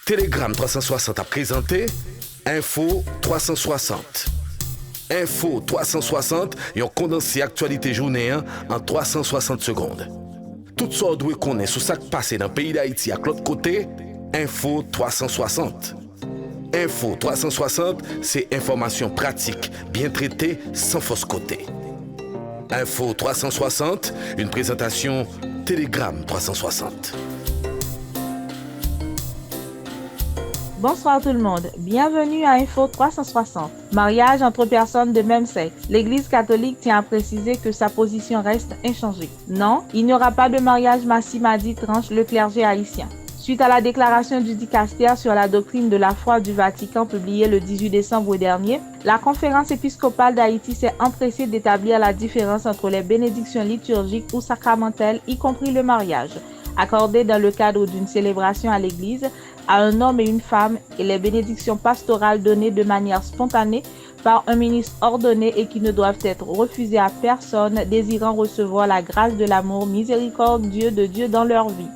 Telegram 360 a présenté Info 360. Info 360 et on condensé actualité journée en 360 secondes. Tout ça doit connaître sur ce qui passe dans le pays d'Haïti à l'autre côté. Info 360. Info 360, c'est information pratique, bien traitée, sans fausse côté. Info 360, une présentation Telegram 360. Bonsoir tout le monde, bienvenue à Info 360. Mariage entre personnes de même sexe. L'Église catholique tient à préciser que sa position reste inchangée. Non, il n'y aura pas de mariage massif mardi tranche le clergé haïtien. Suite à la déclaration du dicastère sur la doctrine de la foi du Vatican publiée le 18 décembre dernier, la conférence épiscopale d'Haïti s'est empressée d'établir la différence entre les bénédictions liturgiques ou sacramentelles, y compris le mariage, accordées dans le cadre d'une célébration à l'église à un homme et une femme, et les bénédictions pastorales données de manière spontanée par un ministre ordonné et qui ne doivent être refusées à personne désirant recevoir la grâce de l'amour miséricordieux de Dieu dans leur vie.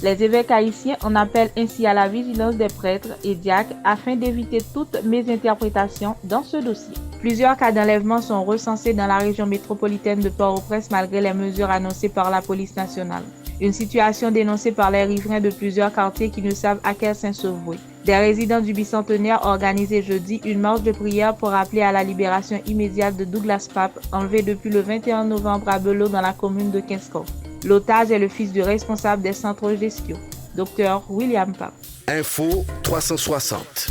Les évêques haïtiens en appellent ainsi à la vigilance des prêtres et diacres afin d'éviter toute mésinterprétation dans ce dossier. Plusieurs cas d'enlèvement sont recensés dans la région métropolitaine de Port-au-Prince malgré les mesures annoncées par la police nationale. Une situation dénoncée par les riverains de plusieurs quartiers qui ne savent à quel saint se vouer. Des résidents du bicentenaire organisaient jeudi une marche de prière pour appeler à la libération immédiate de Douglas Pape, enlevé depuis le 21 novembre à Belot dans la commune de Kinskov. L'otage est le fils du responsable des centres Gestio, Dr William Pape. Info 360.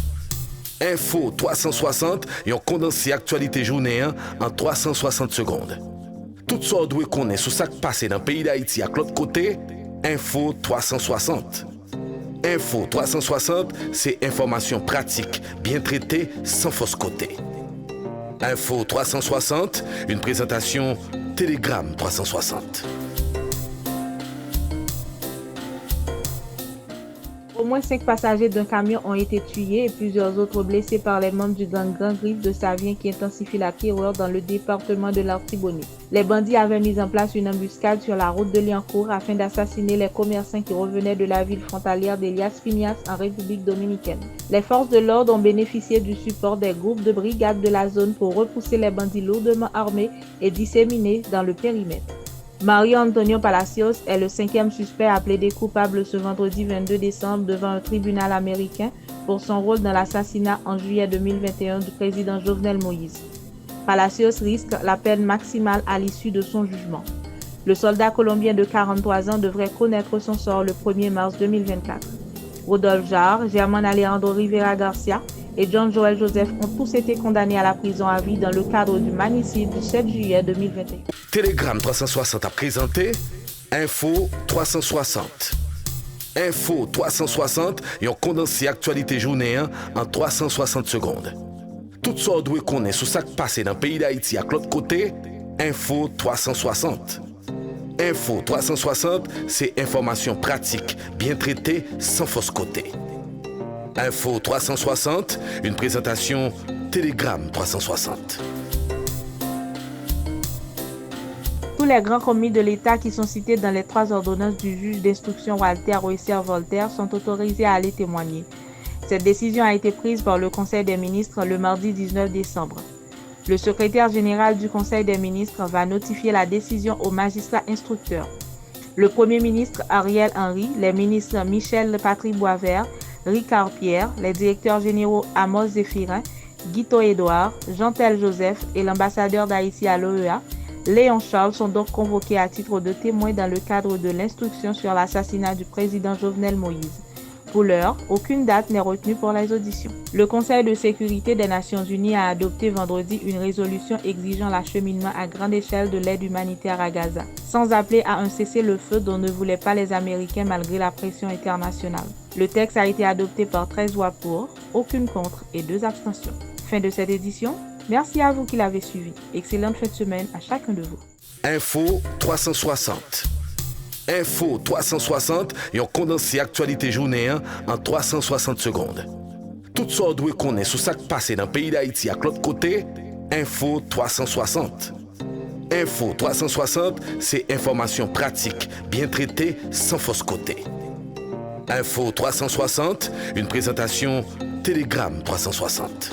Info 360 et on condensé actualité journée en 360 secondes. Tout ça doit connaître sur ce qui passe dans le pays d'Haïti à l'autre côté. Info 360. Info 360, c'est information pratique, bien traitée, sans fausse côté. Info 360, une présentation Telegram 360. Au moins 5 passagers d'un camion ont été tués et plusieurs autres blessés par les membres du gang Grand Griffe de Savien qui intensifie la terreur dans le département de l'Artibonite. Les bandits avaient mis en place une embuscade sur la route de Liancourt afin d'assassiner les commerçants qui revenaient de la ville frontalière d'Elias Finias en République dominicaine. Les forces de l'ordre ont bénéficié du support des groupes de brigades de la zone pour repousser les bandits lourdement armés et disséminés dans le périmètre. Mario Antonio Palacios est le 5e suspect à plaider coupable ce vendredi 22 décembre devant un tribunal américain pour son rôle dans l'assassinat en juillet 2021 du président Jovenel Moïse. Palacios risque la peine maximale à l'issue de son jugement. Le soldat colombien de 43 ans devrait connaître son sort le 1er mars 2024. Rodolphe Jarre, Germán Alejandro Rivera Garcia et John Joel Joseph ont tous été condamnés à la prison à vie dans le cadre du manicide du 7 juillet 2021. Telegram 360 a présenté Info 360. Info 360 et on condensé actualité journée en 360 secondes. Tout ça doit connaître sur ce qui passe dans le pays d'Haïti à l'autre côté. Info 360. Info 360, c'est information pratique, bien traitée, sans fausse côté. Info 360, une présentation Telegram 360. Tous les grands commis de l'État qui sont cités dans les 3 ordonnances du juge d'instruction Walter Oisser-Voltaire sont autorisés à aller témoigner. Cette décision a été prise par le Conseil des ministres le mardi 19 décembre. Le secrétaire général du Conseil des ministres va notifier la décision aux magistrats instructeurs. Le Premier ministre Ariel Henry, les ministres Michel Patrick Boisvert, Ricard Pierre, les directeurs généraux Amos Zéphirin, Guito Édouard, Jean-Tel Joseph et l'ambassadeur d'Haïti à l'OEA, Léon Charles sont donc convoqués à titre de témoins dans le cadre de l'instruction sur l'assassinat du président Jovenel Moïse. Pour l'heure, aucune date n'est retenue pour les auditions. Le Conseil de sécurité des Nations Unies a adopté vendredi une résolution exigeant l'acheminement à grande échelle de l'aide humanitaire à Gaza, sans appeler à un cessez-le-feu dont ne voulaient pas les Américains malgré la pression internationale. Le texte a été adopté par 13 voix pour, aucune contre et 2 abstentions. Fin de cette édition. Merci à vous qui l'avez suivi. Excellente fin de semaine à chacun de vous. Info 360. Info 360 et on condensé actualité journée en 360 secondes. Tout ça doit connaître sur ce qui passe dans le pays d'Haïti à l'autre côté. Info 360. Info 360, c'est information pratique, bien traitée, sans fausse côté. Info 360, une présentation Télégramme 360.